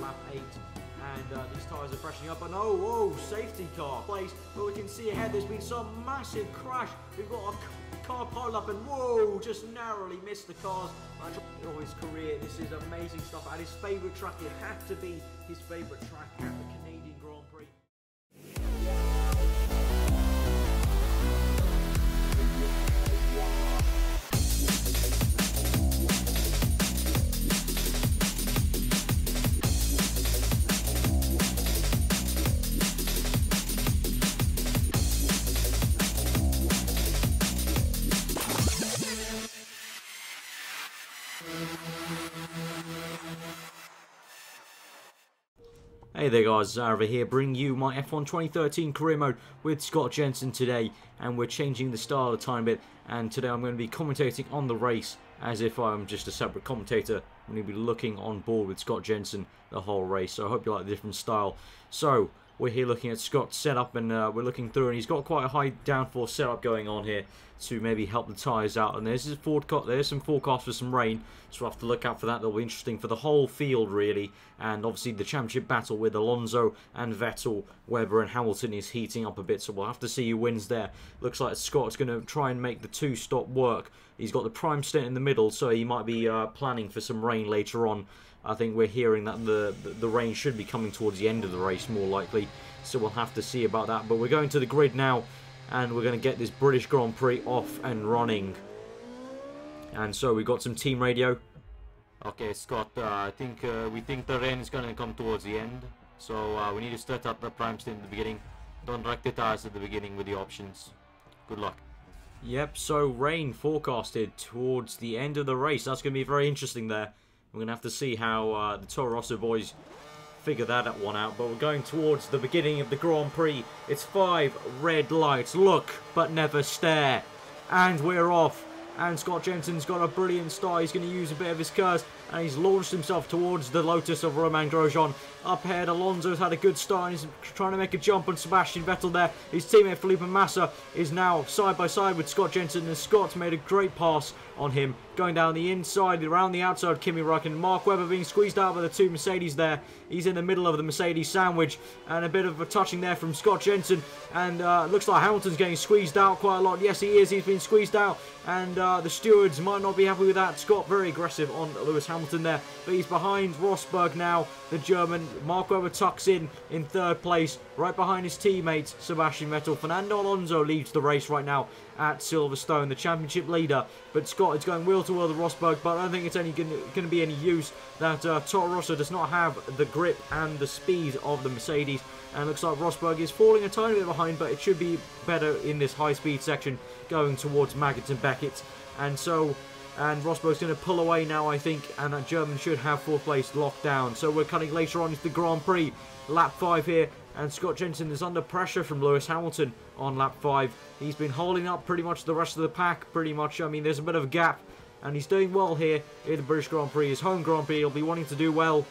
lap 8. And these tyres are freshening up. And oh, whoa, safety car place. But we can see ahead there's been some massive crash. We've got a car pile up and whoa, just narrowly missed the cars. Of his career, this is amazing stuff. At his favourite track, it had to be his favourite track at the Canadian Grand Prix. Hey there guys, Zarva here, bringing you my F1 2013 career mode with Scott Jensen today, and we're changing the style a tiny bit, and today I'm going to be commentating on the race as if I'm just a separate commentator. I'm going to be looking on board with Scott Jensen the whole race, so I hope you like the different style. So, we're here looking at Scott's setup, and we're looking through, and he's got quite a high downforce setup going on here to maybe help the tyres out. And there's some forecast for some rain, so we'll have to look out for that. That'll be interesting for the whole field, really. And obviously the championship battle with Alonso and Vettel, Webber and Hamilton is heating up a bit, so we'll have to see who wins there. Looks like Scott's going to try and make the two-stop work. He's got the prime stint in the middle, so he might be planning for some rain later on. I think we're hearing that the rain should be coming towards the end of the race, more likely. So we'll have to see about that. But we're going to the grid now, and we're going to get this British Grand Prix off and running. And so we've got some team radio. Okay, Scott, I think we think the rain is going to come towards the end. So we need to start up the prime stint at the beginning. Don't wreck the tires at the beginning with the options. Good luck. Yep, so rain forecasted towards the end of the race. That's going to be very interesting there. We're going to have to see how the Toro Rosso boys figure that one out. But we're going towards the beginning of the Grand Prix. It's 5 red lights. Look, but never stare. And we're off. And Scott Jensen's got a brilliant start. He's going to use a bit of his curse. And he's launched himself towards the Lotus of Romain Grosjean. Up ahead, Alonso's had a good start. He's trying to make a jump on Sebastian Vettel there. His teammate Felipe Massa is now side by side with Scott Jensen. And Scott's made a great pass on him. Going down the inside, around the outside, Kimi Räikkönen. Mark Webber being squeezed out by the two Mercedes there. He's in the middle of the Mercedes sandwich. And a bit of a touching there from Scott Jensen. And looks like Hamilton's getting squeezed out quite a lot. Yes, he is. He's been squeezed out. And the stewards might not be happy with that. Scott very aggressive on Lewis Hamilton there. But he's behind Rosberg now, the German. Mark Webber tucks in 3rd place, right behind his teammates, Sebastian Vettel. Fernando Alonso leads the race right now at Silverstone, the championship leader. But Scott is going wheel to wheel with Rosberg, but I don't think it's any going to be any use. That Toro Rosso does not have the grip and the speed of the Mercedes. And looks like Rosberg is falling a tiny bit behind, but it should be better in this high-speed section going towards Maggotts and Beckett. And so... And Rosberg's going to pull away now, I think, and that German should have 4th place locked down. So we're cutting later on into the Grand Prix. Lap 5 here, and Scott Jensen is under pressure from Lewis Hamilton on lap 5. He's been holding up pretty much the rest of the pack, pretty much. I mean, there's a bit of a gap, and he's doing well here in the British Grand Prix. His home Grand Prix, he'll be wanting to do well.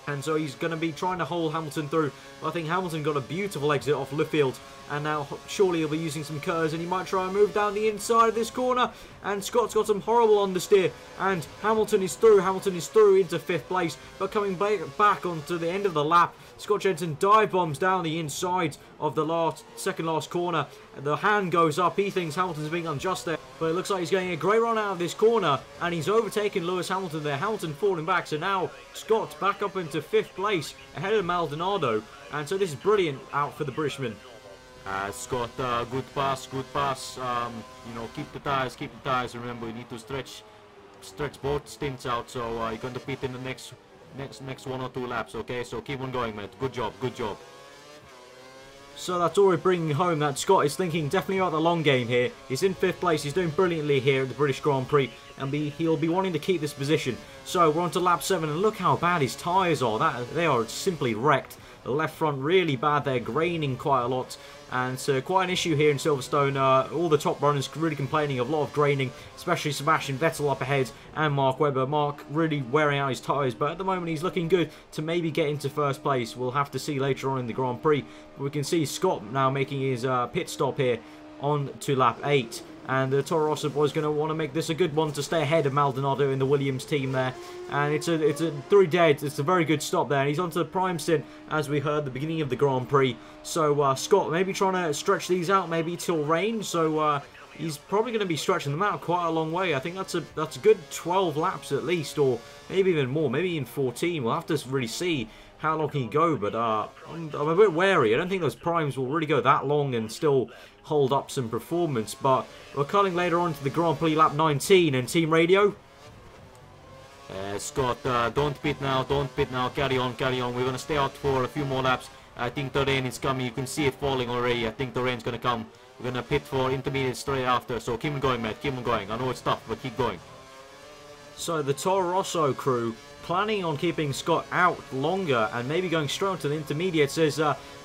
And so he's going to be trying to hold Hamilton through. I think Hamilton got a beautiful exit off Luffield. And now surely he'll be using some curves. And he might try and move down the inside of this corner. And Scott's got some horrible understeer. And Hamilton is through. Hamilton is through into 5th place. But coming back onto the end of the lap, Scott Jensen dive bombs down the inside of the second last corner. And the hand goes up. He thinks Hamilton's being unjust there. But it looks like he's getting a great run out of this corner. And he's overtaken Lewis Hamilton there. Hamilton falling back. So now Scott's back up into 5th place ahead of Maldonado. And so this is brilliant out for the Britishman. Scott, good pass, good pass. You know, keep the tires. Remember, you need to stretch both stints out. So you're going to pit in the next 1 or 2 laps. Okay, so keep on going, mate. Good job, good job. So that's all we're bringing home, that Scott is thinking definitely about the long game here. He's in 5th place, he's doing brilliantly here at the British Grand Prix, and he'll be wanting to keep this position. So we're on to lap 7, and look how bad his tyres are. They are simply wrecked. The left front really bad, they're graining quite a lot. And so quite an issue here in Silverstone. All the top runners really complaining of a lot of graining, especially Sebastian Vettel up ahead and Mark Webber. Mark really wearing out his tyres, but at the moment he's looking good to maybe get into 1st place. We'll have to see later on in the Grand Prix. We can see Scott now making his pit stop here on to lap 8. And the Toro Rosso boys going to want to make this a good one to stay ahead of Maldonado in the Williams team there. And it's a 3 dead. It's a very good stop there. And he's onto the prime stint, as we heard at the beginning of the Grand Prix. So Scott maybe trying to stretch these out maybe till rain. So he's probably going to be stretching them out quite a long way. I think that's a good 12 laps at least, or maybe even more, maybe even 14. We'll have to really see how long he can go, but I'm a bit wary. I don't think those primes will really go that long and still hold up some performance. But we're cutting later on to the Grand Prix lap 19 and team radio. Scott, don't pit now, carry on. We're going to stay out for a few more laps. I think the rain is coming. You can see it falling already. I think the rain's going to come. We're going to pit for intermediate straight after. So keep on going, Matt. Keep on going. I know it's tough, but keep going. So the Toro Rosso crew planning on keeping Scott out longer and maybe going straight to the intermediates as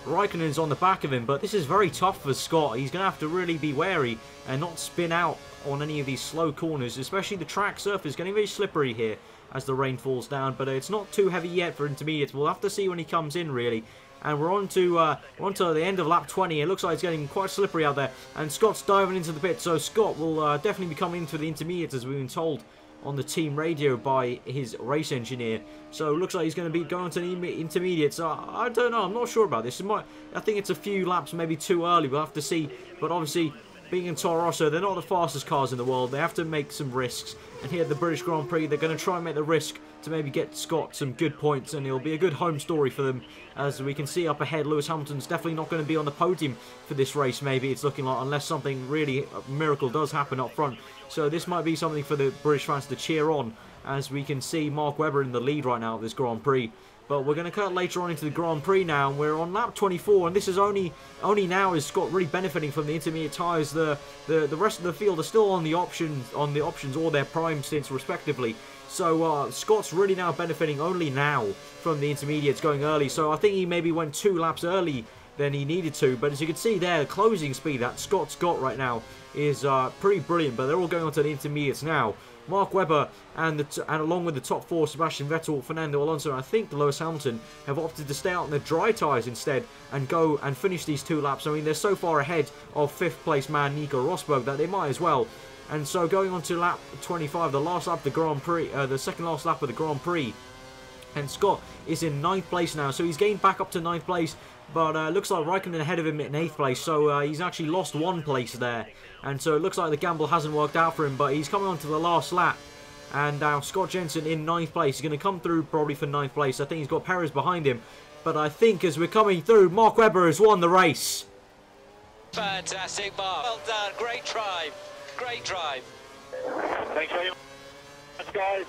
Raikkonen's on the back of him. But this is very tough for Scott. He's going to have to really be wary and not spin out on any of these slow corners, especially the track surface getting very slippery here as the rain falls down. But it's not too heavy yet for intermediates. We'll have to see when he comes in, really. And we're on to the end of lap 20. It looks like it's getting quite slippery out there. And Scott's diving into the pit. So Scott will definitely be coming into the intermediates, as we've been told on the team radio by his race engineer. So it looks like he's going to be going to the intermediates. I don't know. I'm not sure about this. I think it's a few laps maybe too early. We'll have to see. But obviously, being in Toro Rosso, they're not the fastest cars in the world. They have to make some risks. And here at the British Grand Prix, they're going to try and make the risk to maybe get Scott some good points, and it'll be a good home story for them. As we can see up ahead, Lewis Hamilton's definitely not going to be on the podium for this race, maybe it's looking like, unless something really a miracle does happen up front. So this might be something for the British fans to cheer on, as we can see Mark Webber in the lead right now of this Grand Prix. But we're going to cut later on into the Grand Prix now, and we're on lap 24, and this is only now is Scott really benefiting from the intermediate tyres. The rest of the field are still on the options or their prime stints respectively. So Scott's really now benefiting only now from the intermediates going early. So I think he maybe went 2 laps early than he needed to. But as you can see there, the closing speed that Scott's got right now is pretty brilliant. But they're all going on to the intermediates now. Mark Webber and along with the top 4, Sebastian Vettel, Fernando Alonso, and I think Lewis Hamilton have opted to stay out in the dry tyres instead and go and finish these 2 laps. I mean, they're so far ahead of 5th place man Nico Rosberg that they might as well. And so going on to lap 25, the last lap of the Grand Prix, the second last lap of the Grand Prix. And Scott is in 9th place now, so he's gained back up to 9th place. But looks like Raikkonen ahead of him in 8th place, so he's actually lost 1 place there. And so it looks like the gamble hasn't worked out for him, but he's coming on to the last lap. And now Scott Jensen in 9th place. He's going to come through probably for 9th place. I think he's got Perez behind him. But I think as we're coming through, Mark Webber has won the race. Fantastic, Mark. Well done. Great drive. Great drive. Thanks very much, guys.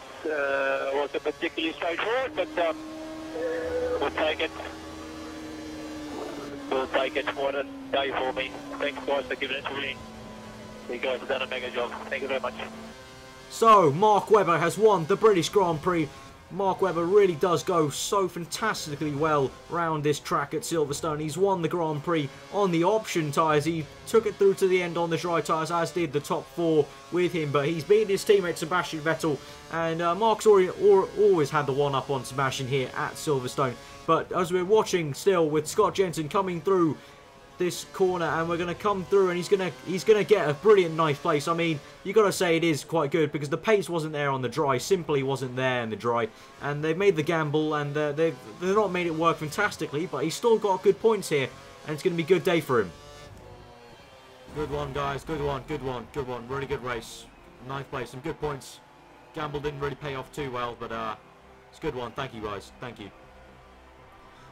Wasn't particularly straightforward, but we'll take it. We'll take it. What a day for me. Thanks, guys, for giving it to me. You guys have done a mega job. Thank you very much. So, Mark Webber has won the British Grand Prix. Mark Webber really does go so fantastically well round this track at Silverstone. He's won the Grand Prix on the option tyres. He took it through to the end on the dry tyres, as did the top 4 with him. But he's beaten his teammate Sebastian Vettel. And Mark's always had the one-up on Sebastian here at Silverstone. But as we're watching still with Scott Jensen coming through this corner, and we're going to come through, and he's going to get a brilliant 9th place. I mean, you got to say it is quite good, because the pace wasn't there on the dry, simply wasn't there in the dry, and they've made the gamble, and they've not made it work fantastically, but he's still got good points here, and it's going to be a good day for him. Good one, guys, good one, really good race. 9th place, some good points. Gamble didn't really pay off too well, but it's a good one. Thank you, guys, thank you.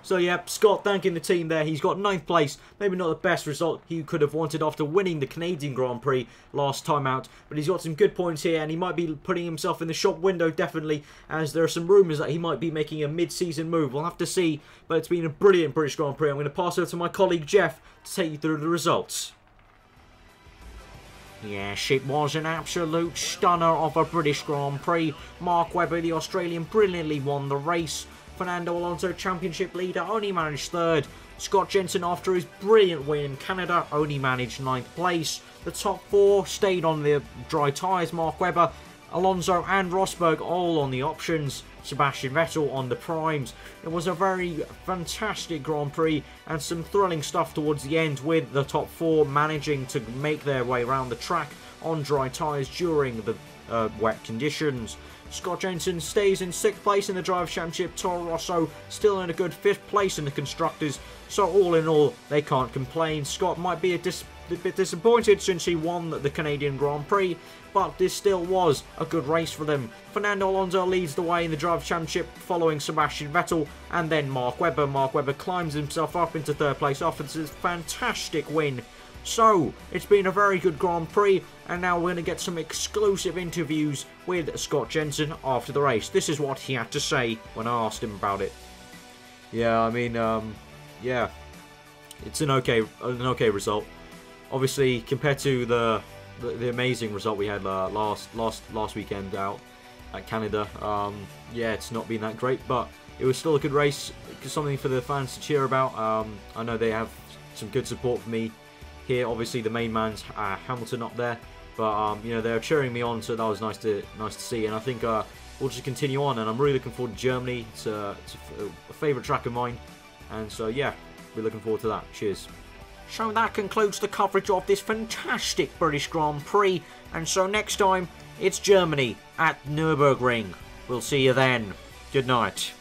So, yeah, Scott thanking the team there. He's got 9th place. Maybe not the best result he could have wanted after winning the Canadian Grand Prix last time out. But he's got some good points here, and he might be putting himself in the shop window, definitely, as there are some rumours that he might be making a mid-season move. We'll have to see, but it's been a brilliant British Grand Prix. I'm going to pass over to my colleague Jeff to take you through the results. Yes, it was an absolute stunner of a British Grand Prix. Mark Webber, the Australian, brilliantly won the race. Fernando Alonso, championship leader, only managed 3rd. Scott Jensen, after his brilliant win in Canada, only managed 9th place. The top 4 stayed on the dry tyres. Mark Webber, Alonso and Rosberg all on the options. Sebastian Vettel on the primes. It was a very fantastic Grand Prix and some thrilling stuff towards the end, with the top 4 managing to make their way around the track on dry tyres during the wet conditions. Scott Jenson stays in 6th place in the Drivers' Championship. Toro Rosso still in a good 5th place in the Constructors. So all in all, they can't complain. Scott might be a bit disappointed since he won the Canadian Grand Prix, but this still was a good race for them. Fernando Alonso leads the way in the Drivers' Championship, following Sebastian Vettel and then Mark Webber. Mark Webber climbs himself up into 3rd place after this fantastic win. So, it's been a very good Grand Prix, and now we're going to get some exclusive interviews with Scott Jenson after the race. This is what he had to say when I asked him about it. Yeah, I mean, yeah, it's an okay result. Obviously, compared to the amazing result we had last weekend out at Canada, yeah, it's not been that great, but it was still a good race, something for the fans to cheer about. I know they have some good support for me here. Obviously, the main man's Hamilton up there, but you know, they're cheering me on, so that was nice to see. And I think we'll just continue on, and I'm really looking forward to Germany. It's a favourite track of mine, and so yeah, we're looking forward to that. Cheers. So that concludes the coverage of this fantastic British Grand Prix, and so next time it's Germany at Nürburgring. We'll see you then. Good night.